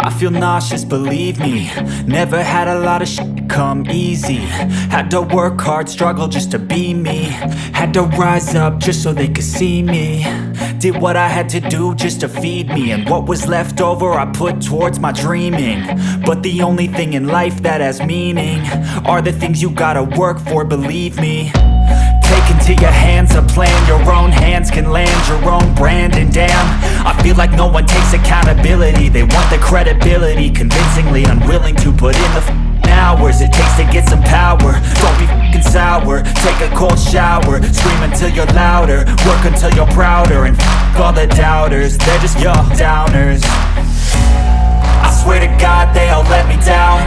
I feel nauseous, believe me. Never had a lot of shit come easy. Had to work hard, struggle just to be me. Had to rise up just so they could see me. Did what I had to do just to feed me, and what was left over I put towards my dreaming. But the only thing in life that has meaning are the things you gotta work for, believe me. Take into your hands a plan, your own hands can land your own brand. And damn, I feel like no one takes accountability. They want the credibility, convincingly unwilling to put in the hours it takes to get some power. Don't be f***ing sour, take a cold shower. Scream until you're louder, work until you're prouder. And f*** all the doubters, they're just your downers. I swear to God they all let me down.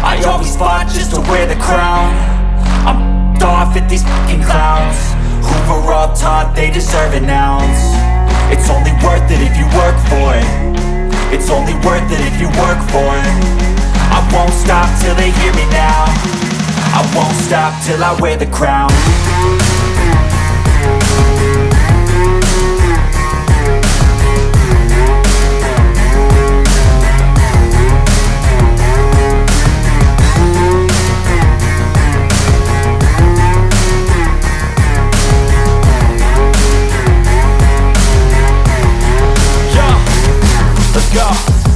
I always fought just to wear the crown. I'm off at these fucking clowns who were all taught they deserve an ounce. It's only worth it if you work for it. It's only worth it if you work for it. I won't stop till they hear me now. I won't stop till I wear the crown.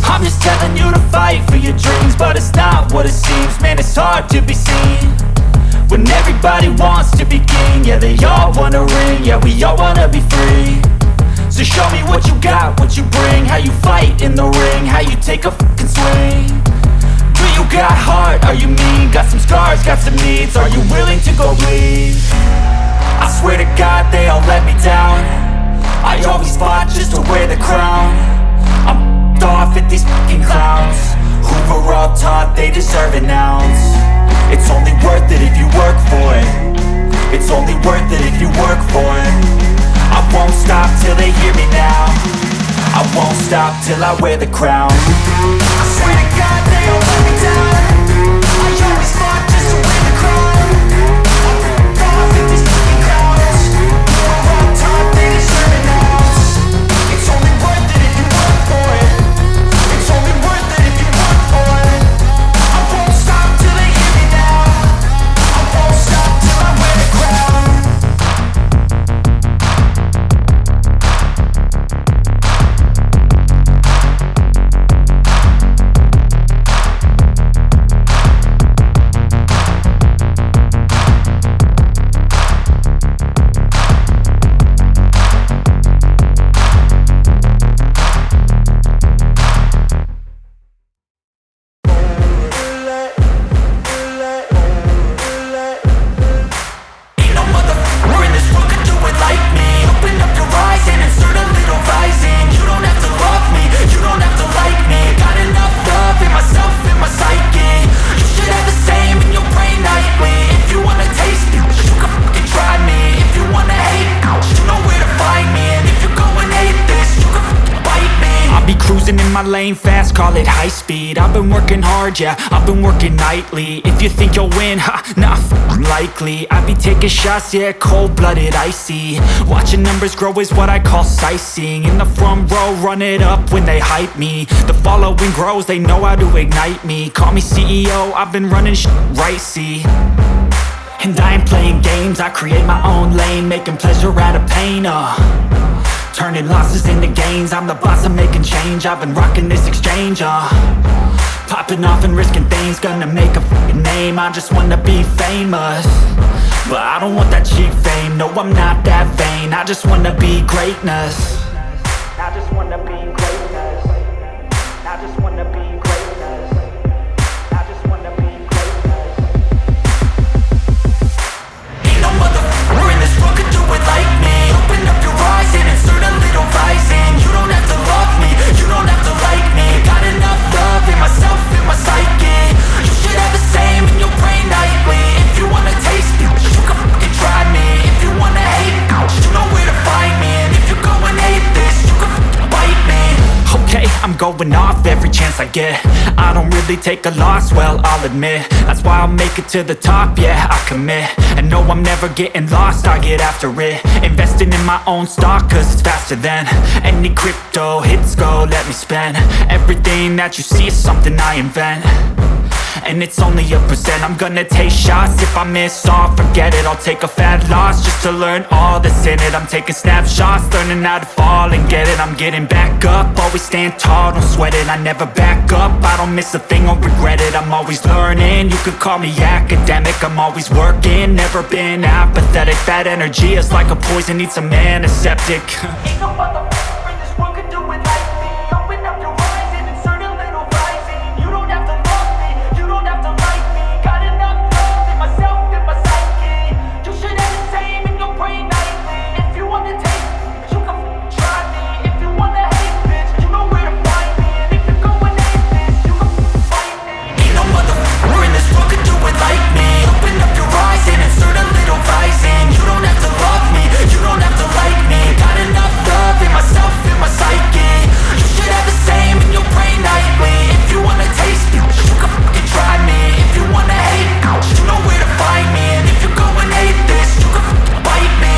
I'm just telling you to fight for your dreams, but it's not what it seems. Man, it's hard to be seen when everybody wants to be king. Yeah, they all wanna ring, yeah, we all wanna be free. So show me what you got, what you bring, how you fight in the ring, how you take a fucking swing. Do you got heart, are you mean? Got some scars, got some needs, are you willing to go bleed? I swear to God they all let me down. I always fought just to wear the crown. I'm off at these fucking clowns who were all taught they deserve an ounce. It's only worth it if you work for it. It's only worth it if you work for it. I won't stop till they hear me now. I won't stop till I wear the crown. I swear to God they all let me down. I always fought just to wear the crown. I'm off at these fucking clowns who were all taught they deserve an ounce. It's only worth it if you work for it. It's only worth it if you work for it. I won't stop till they hear me now. I won't stop till I wear the crown. My lane fast, call it high speed. I've been working hard, yeah, I've been working nightly. If you think you'll win, ha, not likely. I be taking shots, yeah, cold-blooded, icy. Watching numbers grow is what I call sightseeing. In the front row, run it up when they hype me. The following grows, they know how to ignite me. Call me CEO, I've been running shit right, see. And I ain't playing games, I create my own lane, making pleasure out of pain, turning losses into gains. I'm the boss, I'm making change. I've been rocking this exchange, popping off and risking things. Gonna make a fucking name, I just wanna be famous. But I don't want that cheap fame, no I'm not that vain. I just wanna be greatness. I just wanna be greatness. I just wanna be greatness. I just wanna be greatness. Ain't no motherfucker in this world could do it like me. Open up your eyes and insert a little rising. You don't have to love me, you don't have to like me. Got enough love in myself, in my psyche. You should have the same in your brain nightly. If you wanna taste me, you can fucking try me. If you wanna hate, you know where to find me. And if you're going hate this, you can fucking bite I'm going off every chance I get. I don't really take a loss, well, I'll admit. That's why I'll make it to the top, yeah, I commit. And no, I'm never getting lost, I get after it. Investing in my own stock, cause it's faster than any crypto hits go, let me spend. Everything that you see is something I invent, and it's only a percent. I'm gonna take shots, if I miss all, forget it. I'll take a fat loss just to learn all that's in it. I'm taking snapshots, learning how to fall and get it. I'm getting back up, always stand tall, don't sweat it. I never back up, I don't miss a thing or regret it. I'm always learning, you could call me academic. I'm always working, never been apathetic. That energy is like a poison, needs some antiseptic. Ain't no motherfucker in this world could do it like me. Open up your eyes and insert a little rising. You don't have to love me, you don't have to like me. Got enough love in myself, in my psyche. You should have the same in your brain nightly. If you want to taste me, you can try me. If you want to hate, bitch, you know where to find me. And if you're going atheist, you can fight me. Ain't no motherfucker in this world could do it like me. Open up your eyes and insert a little rising. You don't have to love me, you don't have to like me. Got enough love in myself, in my psyche. You should have the same in your brain nightly. If you want to taste me, you can fucking try me. If you want to hate, you know where to find me. And if you're going hate this, you can fucking bite me.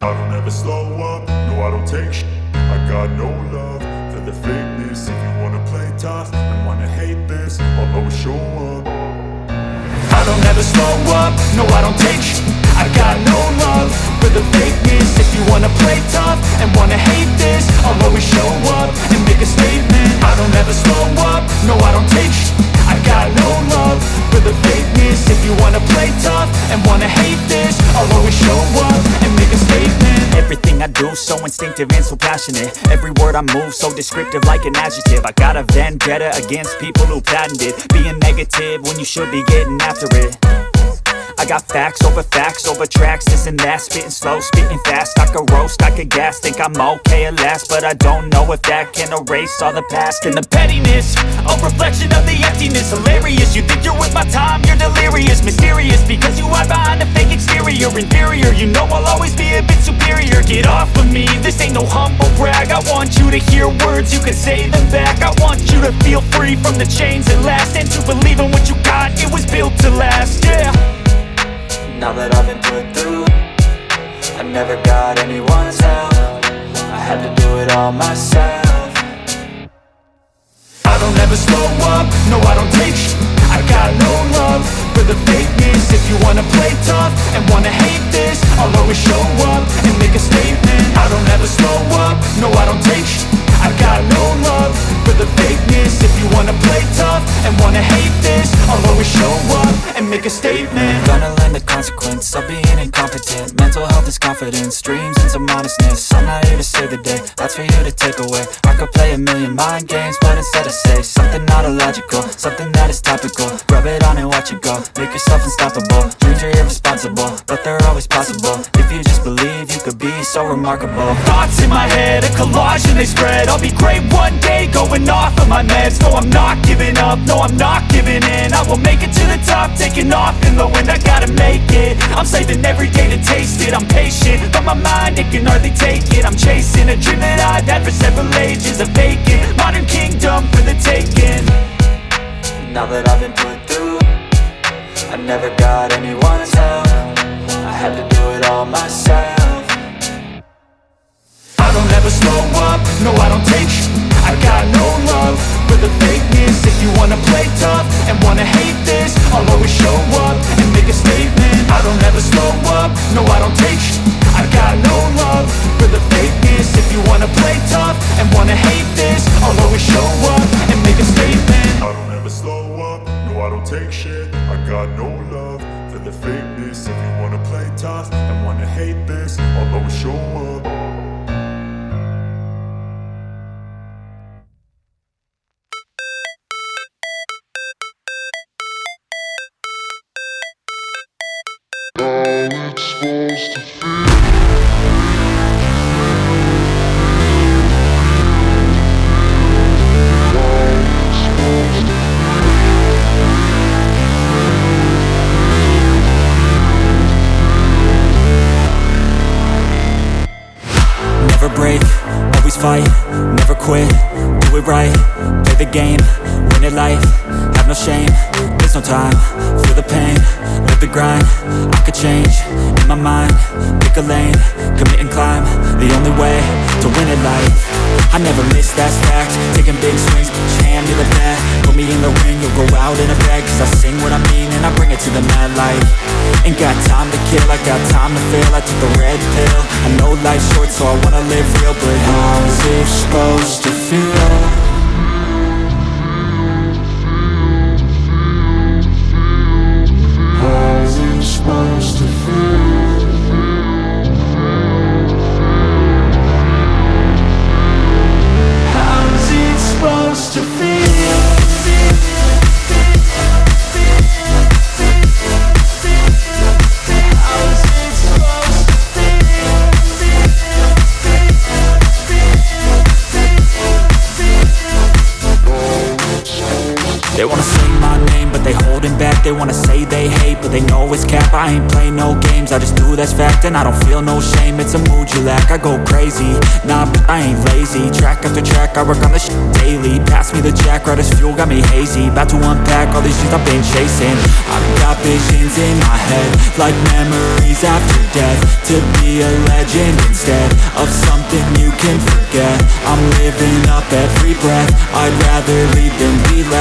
I don't ever slow up, no I don't take shit. I got no love for the fakeness. If you wanna play tough and wanna hate this, I'll always show up. I don't ever slow up, no I don't take shit. I got no love for the fakeness. If you wanna play tough and wanna hate this, I'll always show up and make a statement. I don't ever slow up, no I don't take shit. I got no love for the fakeness. If you wanna play tough and wanna hate this, I'll always show up and make a statement. Everything I do so instinctive and so passionate. Every word I move so descriptive like an adjective. I got a vendetta against people who patented being negative when you should be getting after it. I got facts over tracks, this and that. Spitting slow, spitting fast. I could roast, I could gas. Think I'm okay at last, but I don't know if that can erase all the past. And the pettiness, a reflection of the emptiness. Hilarious, you think you're with my time, you're delirious. Mysterious, because you hide behind a fake exterior. Inferior, you know I'll always be a bit superior. Get off of me, this ain't no humble brag. I want you to hear words, you can say them back. I want you to feel free from the chains that last, and to believe in what you got, it was built to last, yeah. Now that I've been put through, I never got anyone's help. I had to do it all myself. I don't ever slow up, no I don't take shit. I got no love for the fakeness. If you wanna play tough and wanna hate this, I'll always show up and make a statement. I don't ever slow up, no I don't take shit. I got no love for the fakeness. If you wanna play tough and wanna hate this, I'll always show up and make a statement. Gonna learn the consequence of being incompetent. Mental health is confidence, dreams and some honestness. I'm not here to save the day, that's for you to take away. I could play a million mind games, but instead I say something not illogical, something that is topical. Rub it on and watch it go, make yourself unstoppable. Dreams are irresponsible, but they're always possible. If you just believe, you could be so remarkable. Thoughts in my head, a collage and they spread. I'll be great one day, going off of my meds. No, I'm not giving up, no, I'm not giving in. I will make it to the top, taking off in the wind. I gotta make it, I'm saving every day to taste it. I'm patient, but my mind, it can hardly take it. I'm chasing a dream that I've had for several ages. A vacant, modern kingdom for the taking. Now that I've been put through, I never got anyone's help. I had to do it all myself. I don't ever slow up, no I don't take shit. I got no love for the fakeness. If you wanna play tough and wanna hate this, I'll always show up and make a statement. I don't ever slow up, no I don't take shit. I got no love for the fakeness. If you wanna play tough and wanna hate this, I'll always show up and make a statement. I don't ever slow up, no I don't take shit. I got no love for the fakeness. If you wanna play tough and wanna hate this, I'll always show up. How it's supposed to feel. How it's supposed shame, there's no time. Feel the pain, live the grind. I could change, in my mind. Pick a lane, commit and climb. The only way to win at life. I never miss, that's fact. Taking big swings, put your hand to the bat. Put me in the ring, you'll go out in a bag. Cause I sing what I mean and I bring it to the mad light. Ain't got time to kill, I got time to feel. I took the red pill, I know life's short so I wanna live real. But how's it supposed to feel? How's it supposed to feel? How's it supposed to feel? They wanna say my name, but they holding back. They wanna say they hate, but they know it's cap. I ain't play no games, I just do that's fact. And I don't feel no shame, it's a mood you lack. I go crazy, nah, but I ain't lazy. Track after track, I work on this shit daily. Pass me the jack, right as fuel, got me hazy. About to unpack all these things I've been chasing. I've got visions in my head, like memories after death. To be a legend instead of something you can forget. I'm living up every breath, I'd rather lead than be left.